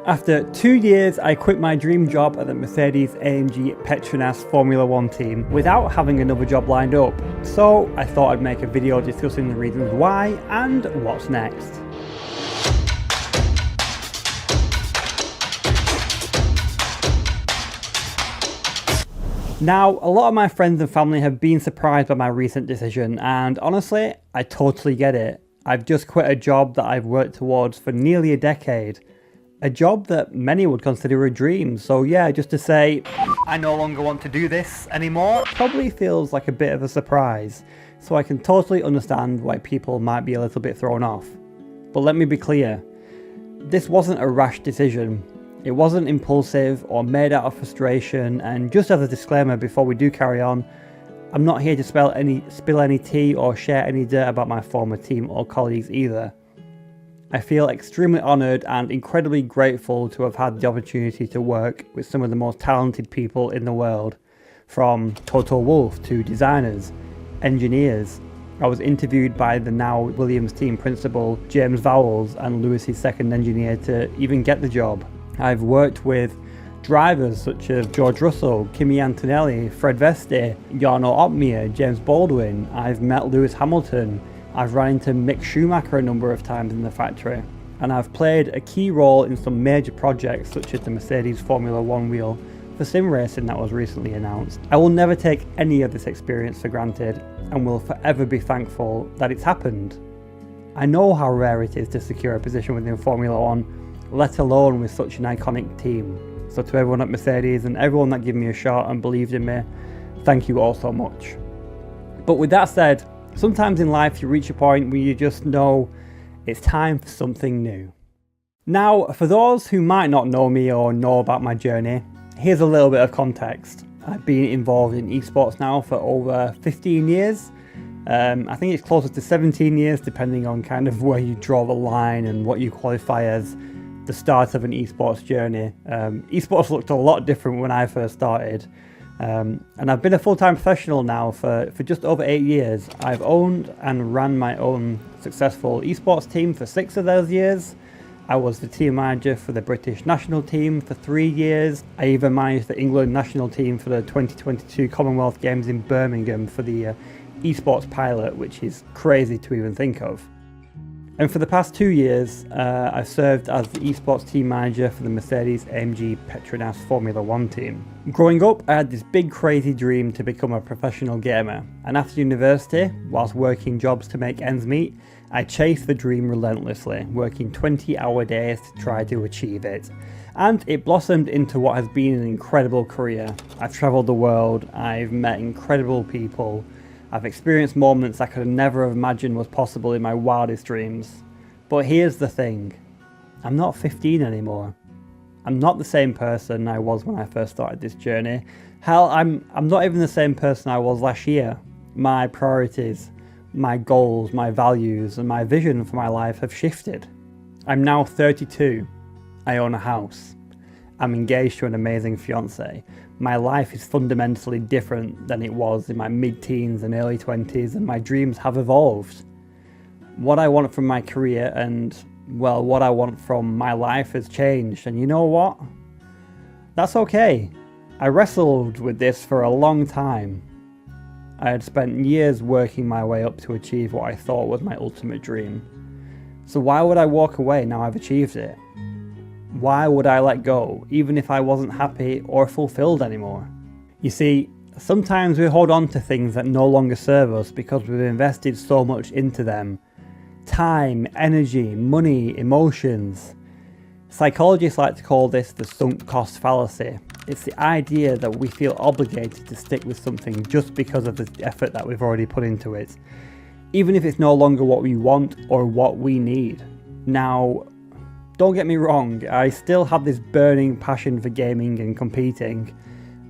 After 2 years, I quit my dream job at the Mercedes-AMG Petronas Formula 1 team without having another job lined up, so I thought I'd make a video discussing the reasons why and what's next. Now, a lot of my friends and family have been surprised by my recent decision, and honestly, I totally get it. I've just quit a job that I've worked towards for nearly a decade. A job that many would consider a dream, so yeah, just to say, I no longer want to do this anymore, probably feels like a bit of a surprise, so I can totally understand why people might be a little bit thrown off. But let me be clear, this wasn't a rash decision. It wasn't impulsive or made out of frustration, and just as a disclaimer before we do carry on, I'm not here to spill any tea or share any dirt about my former team or colleagues either. I feel extremely honoured and incredibly grateful to have had the opportunity to work with some of the most talented people in the world, from Toto Wolff to designers, engineers. I was interviewed by the now Williams team principal James Vowles and Lewis's second engineer to even get the job. I've worked with drivers such as George Russell, Kimi Antonelli, Fred Vesti, Jarno Opmeer, James Baldwin. I've met Lewis Hamilton. I've run into Mick Schumacher a number of times in the factory. And I've played a key role in some major projects such as the Mercedes Formula 1 wheel for sim racing that was recently announced. I will never take any of this experience for granted and will forever be thankful that it's happened. I know how rare it is to secure a position within Formula 1, let alone with such an iconic team. So to everyone at Mercedes and everyone that gave me a shot and believed in me, thank you all so much. But with that said, sometimes in life you reach a point where you just know it's time for something new. Now, for those who might not know me or know about my journey, here's a little bit of context. I've been involved in esports now for over 15 years. I think it's closer to 17 years depending on kind of where you draw the line and what you qualify as the start of an esports journey. Esports looked a lot different when I first started. And I've been a full-time professional now for just over 8 years. I've owned and ran my own successful esports team for 6 of those years. I was the team manager for the British national team for 3 years. I even managed the England national team for the 2022 Commonwealth Games in Birmingham for the esports pilot, which is crazy to even think of. And for the past 2 years, I've served as the esports team manager for the Mercedes-AMG Petronas Formula 1 team. Growing up, I had this big crazy dream to become a professional gamer, and after university, whilst working jobs to make ends meet, I chased the dream relentlessly, working 20-hour days to try to achieve it. And it blossomed into what has been an incredible career. I've travelled the world, I've met incredible people, I've experienced moments I could never have imagined was possible in my wildest dreams. But here's the thing, I'm not 15 anymore. I'm not the same person I was when I first started this journey. Hell, I'm not even the same person I was last year. My priorities, my goals, my values, and my vision for my life have shifted. I'm now 32. I own a house. I'm engaged to an amazing fiance. My life is fundamentally different than it was in my mid-teens and early 20s, and my dreams have evolved. What I want from my career and, well, what I want from my life has changed, and you know what? That's okay. I wrestled with this for a long time. I had spent years working my way up to achieve what I thought was my ultimate dream. So why would I walk away now I've achieved it? Why would I let go, even if I wasn't happy or fulfilled anymore? You see, sometimes we hold on to things that no longer serve us because we've invested so much into them. Time, energy, money, emotions. Psychologists like to call this the sunk cost fallacy. It's the idea that we feel obligated to stick with something just because of the effort that we've already put into it, even if it's no longer what we want or what we need. Now, don't get me wrong, I still have this burning passion for gaming and competing.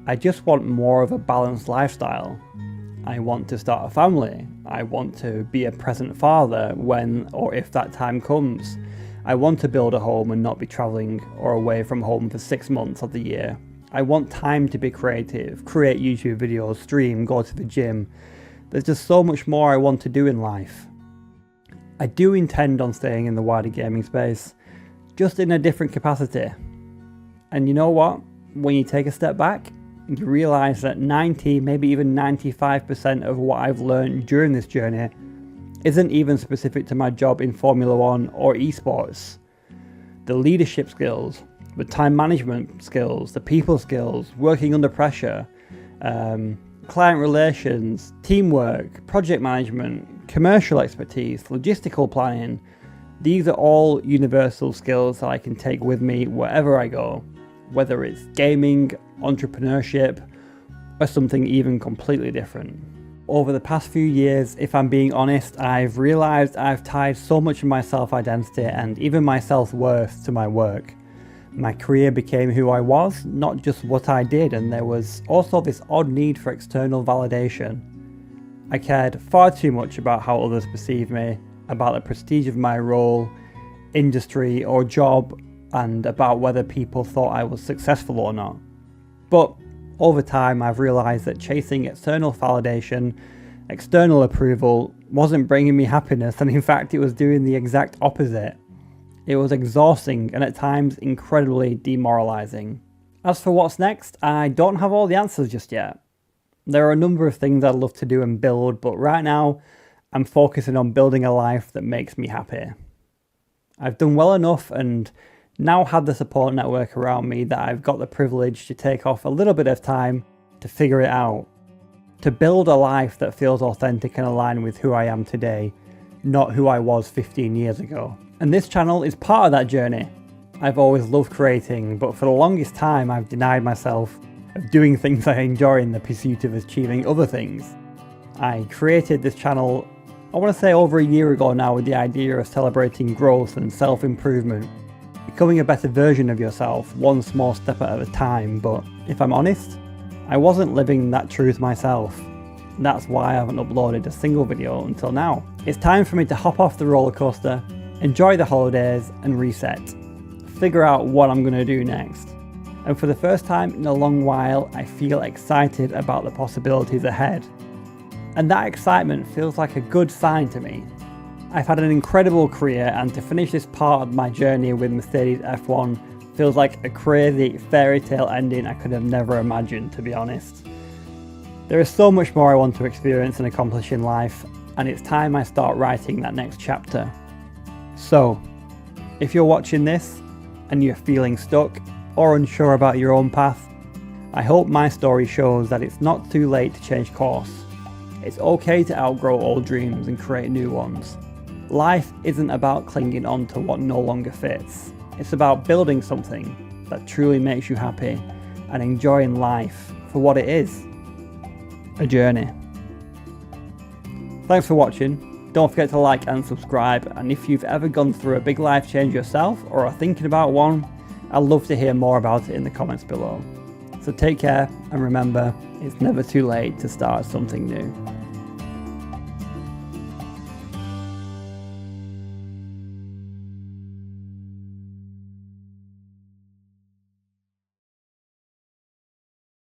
I just want more of a balanced lifestyle. I want to start a family. I want to be a present father when or if that time comes. I want to build a home and not be travelling or away from home for 6 months of the year. I want time to be creative, create YouTube videos, stream, go to the gym. There's just so much more I want to do in life. I do intend on staying in the wider gaming space. just in a different capacity. And you know what? When you take a step back, you realise that 90, maybe even 95% of what I've learned during this journey isn't even specific to my job in Formula 1 or esports. The leadership skills, the time management skills, the people skills, working under pressure, client relations, teamwork, project management, commercial expertise, logistical planning. These are all universal skills that I can take with me wherever I go, whether it's gaming, entrepreneurship, or something even completely different. Over the past few years, if I'm being honest, I've realised I've tied so much of my self-identity and even my self-worth to my work. My career became who I was, not just what I did, and there was also this odd need for external validation. I cared far too much about how others perceive me, about the prestige of my role, industry or job, and about whether people thought I was successful or not. But over time I've realised that chasing external validation, external approval, wasn't bringing me happiness, and in fact it was doing the exact opposite. It was exhausting and at times incredibly demoralising. As for what's next, I don't have all the answers just yet. There are a number of things I'd love to do and build, but right now I'm focusing on building a life that makes me happy. I've done well enough and now have the support network around me that I've got the privilege to take off a little bit of time to figure it out. To build a life that feels authentic and aligned with who I am today, not who I was 15 years ago. And this channel is part of that journey. I've always loved creating, but for the longest time I've denied myself of doing things I enjoy in the pursuit of achieving other things. I created this channel, I want to say over a year ago now, with the idea of celebrating growth and self-improvement, becoming a better version of yourself, one small step at a time. But if I'm honest, I wasn't living that truth myself. That's why I haven't uploaded a single video until now. It's time for me to hop off the roller coaster, enjoy the holidays and reset. Figure out what I'm going to do next. And for the first time in a long while, I feel excited about the possibilities ahead. And that excitement feels like a good sign to me. I've had an incredible career, and to finish this part of my journey with Mercedes F1 feels like a crazy fairy tale ending I could have never imagined, to be honest. There is so much more I want to experience and accomplish in life, and it's time I start writing that next chapter. So, if you're watching this and you're feeling stuck or unsure about your own path, I hope my story shows that it's not too late to change course. It's okay to outgrow old dreams and create new ones. Life isn't about clinging on to what no longer fits. It's about building something that truly makes you happy and enjoying life for what it is, a journey. Thanks for watching. Don't forget to like and subscribe, and if you've ever gone through a big life change yourself or are thinking about one, I'd love to hear more about it in the comments below. So take care, and remember, it's never too late to start something new.